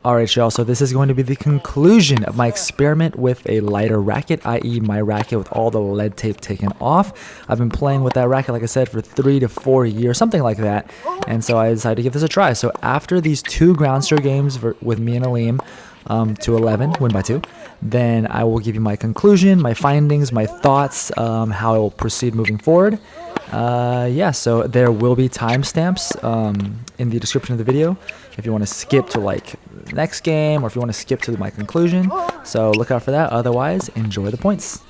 Alright y'all, so this is going to be the conclusion of my experiment with a lighter racket, i.e. my racket with all the lead tape taken off. I've been playing with that racket, like I said, for 3 to 4 years, something like that, and so I decided to give this a try. So after these 2 Groundstroke games with me and Alim, to 11, win by 2, then I will give you my conclusion, my findings, my thoughts, how I will proceed moving forward. Yeah, so there will be timestamps in the description of the video if you want to skip to like the next game or if you want to skip to my conclusion. So look out for that. Otherwise, enjoy the points.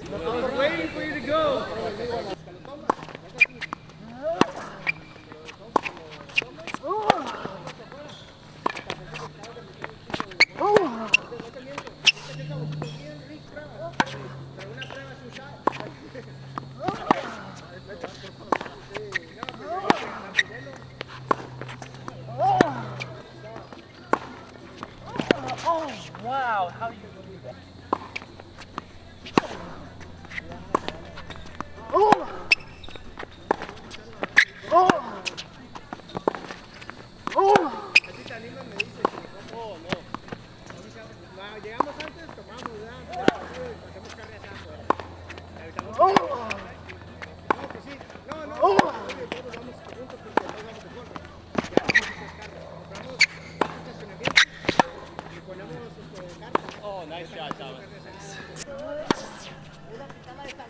I was waiting for you to go. Oh, wow, how do you do that? Llegamos antes, tomamos, ¿verdad? Hacemos carne acá afuera. No, pues sí. No, todos vamos juntos porque no vamos de corto. Ya hacemos carne. Compramos un estacionamiento y ponemos carne. Oh, nice shot, Thomas. Una picada de esta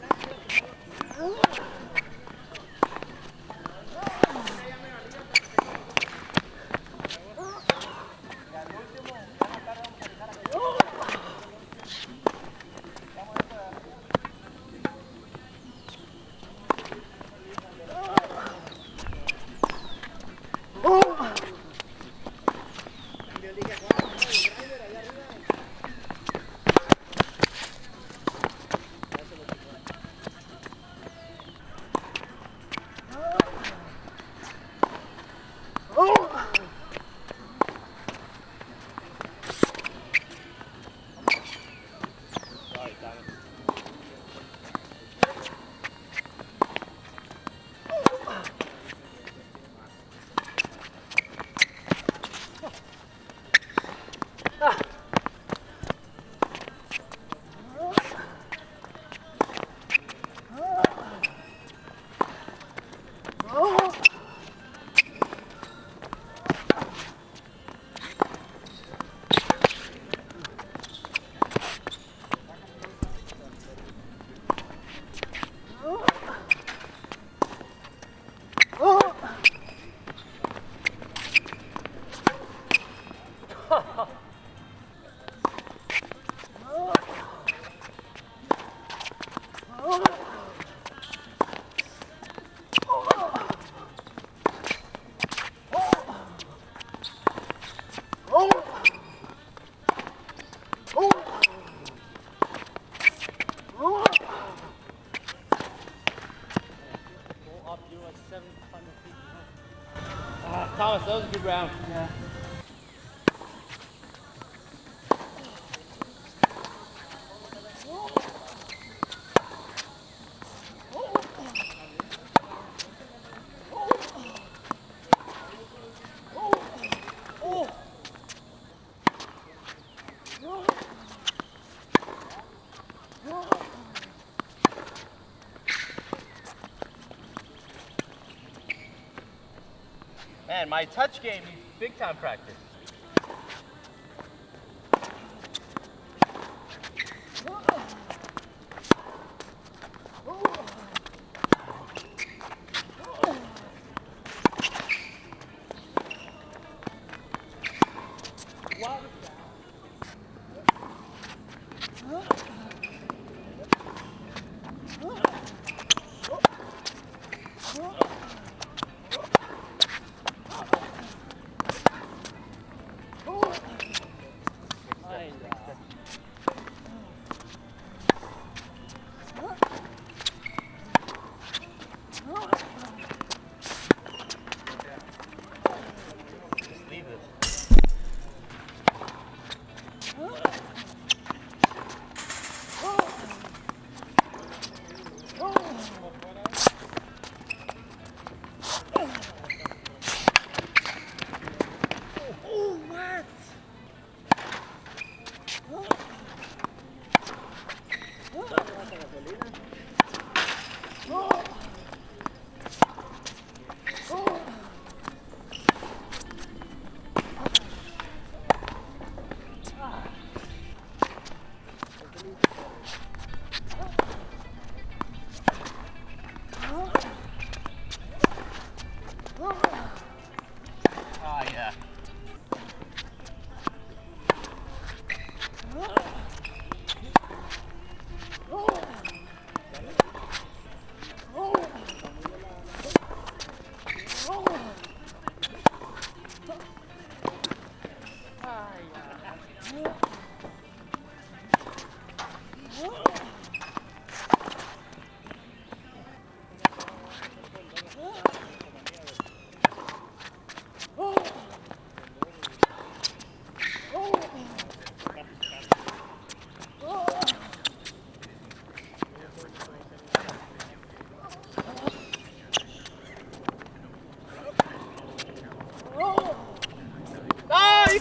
Thomas, that was a good round. Yeah. Man, my touch game needs big time practice.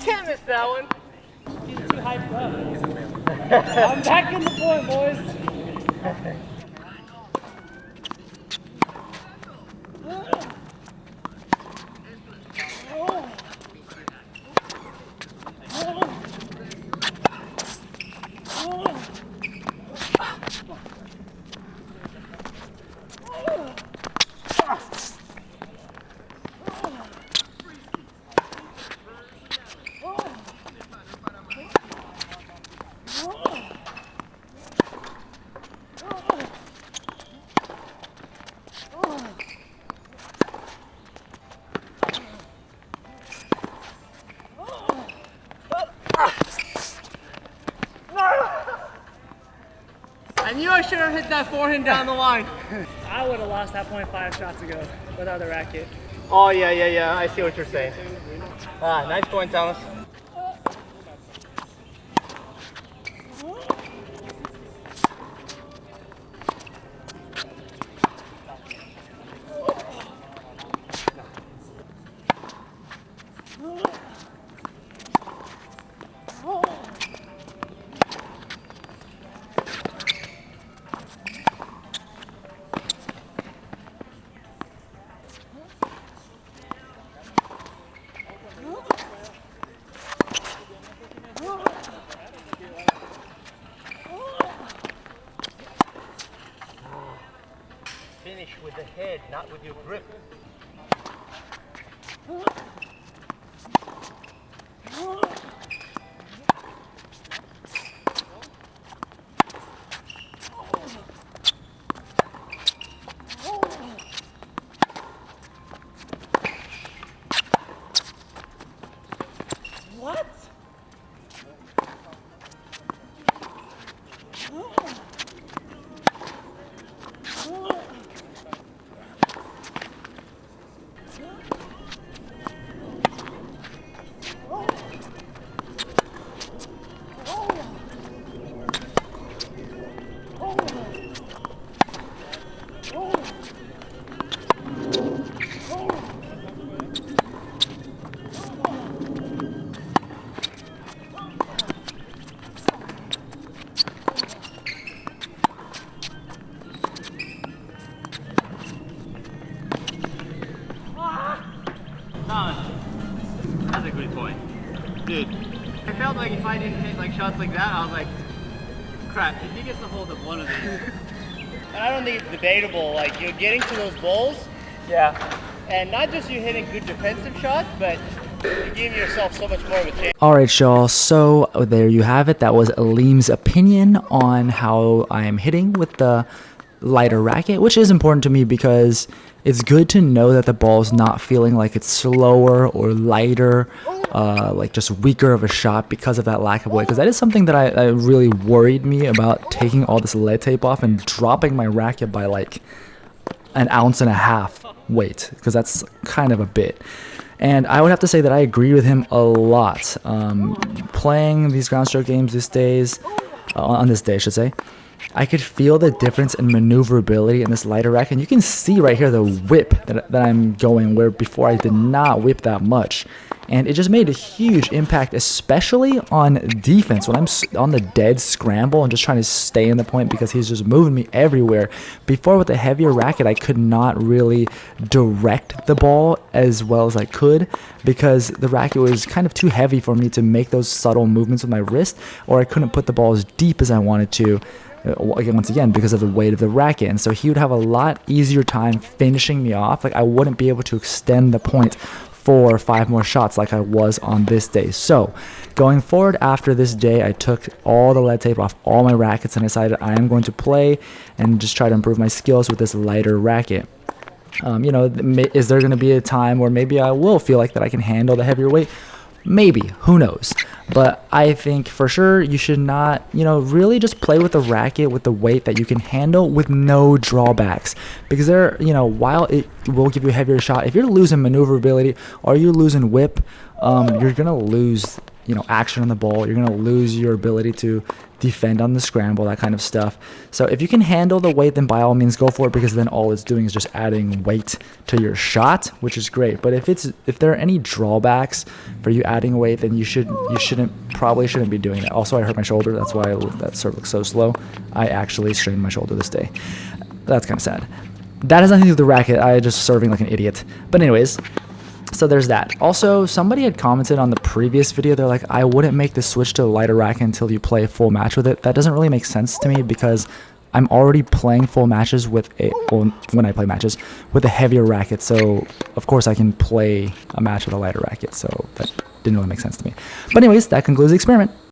can't miss that one. He's too hyped up. I'm back in the point, boys. I knew I should have hit that forehand down the line. I would have lost that point 5 shots ago without the racket. Oh, yeah. I see what you're saying. Ah, nice point, Thomas. Finish with the head, not with your grip. What? That's a good point. Dude, I felt like if I didn't hit like shots like that, I was like, crap, if he gets a hold of one of these. And I don't think it's debatable, like you're getting to those bowls, Yeah. and not just you hitting good defensive shots, but you're giving yourself so much more of a chance. Alright, y'all, so there you have it. That was Alim's opinion on how I'm hitting with the lighter racket, which is important to me because it's good to know that the ball's not feeling like it's slower or lighter, like just weaker of a shot because of that lack of weight. Because that is something that I really worried me about taking all this lead tape off and dropping my racket by like an ounce and a half weight, because that's kind of a bit. And I would have to say that I agree with him a lot. Playing these Groundstroke games these days, on this day I should say, I could feel the difference in maneuverability in this lighter racket. And you can see right here the whip that I'm going, where before I did not whip that much. And it just made a huge impact, especially on defense. When I'm on the dead scramble and just trying to stay in the point because he's just moving me everywhere. Before with a heavier racket, I could not really direct the ball as well as I could because the racket was kind of too heavy for me to make those subtle movements with my wrist, or I couldn't put the ball as deep as I wanted to. Once again, because of the weight of the racket. And so he would have a lot easier time finishing me off. Like I wouldn't be able to extend the point 4 or 5 more shots like I was on this day. So going forward after this day, I took all the lead tape off all my rackets and decided I am going to play and just try to improve my skills with this lighter racket. You know, is there going to be a time where maybe I will feel like that I can handle the heavier weight? Maybe, who knows? But I think for sure you should not, you know, really just play with the racket with the weight that you can handle with no drawbacks. Because there, you know, while it will give you a heavier shot, if you're losing maneuverability or you're losing whip, you're gonna lose action on the ball. You're going to lose your ability to defend on the scramble, that kind of stuff. So if you can handle the weight, then by all means go for it, because then all it's doing is just adding weight to your shot, which is great. But if there are any drawbacks for you adding weight, then you probably shouldn't be doing that. Also, I hurt my shoulder. That's why that serve looks so slow. I actually strained my shoulder this day. That's kind of sad. That has nothing to do with the racket. I just serving like an idiot. But anyways, so there's that. Also, somebody had commented on the previous video. They're like, I wouldn't make the switch to a lighter racket until you play a full match with it. That doesn't really make sense to me, because I'm already playing full matches with when I play matches with a heavier racket. So of course I can play a match with a lighter racket. So that didn't really make sense to me. But anyways, that concludes the experiment.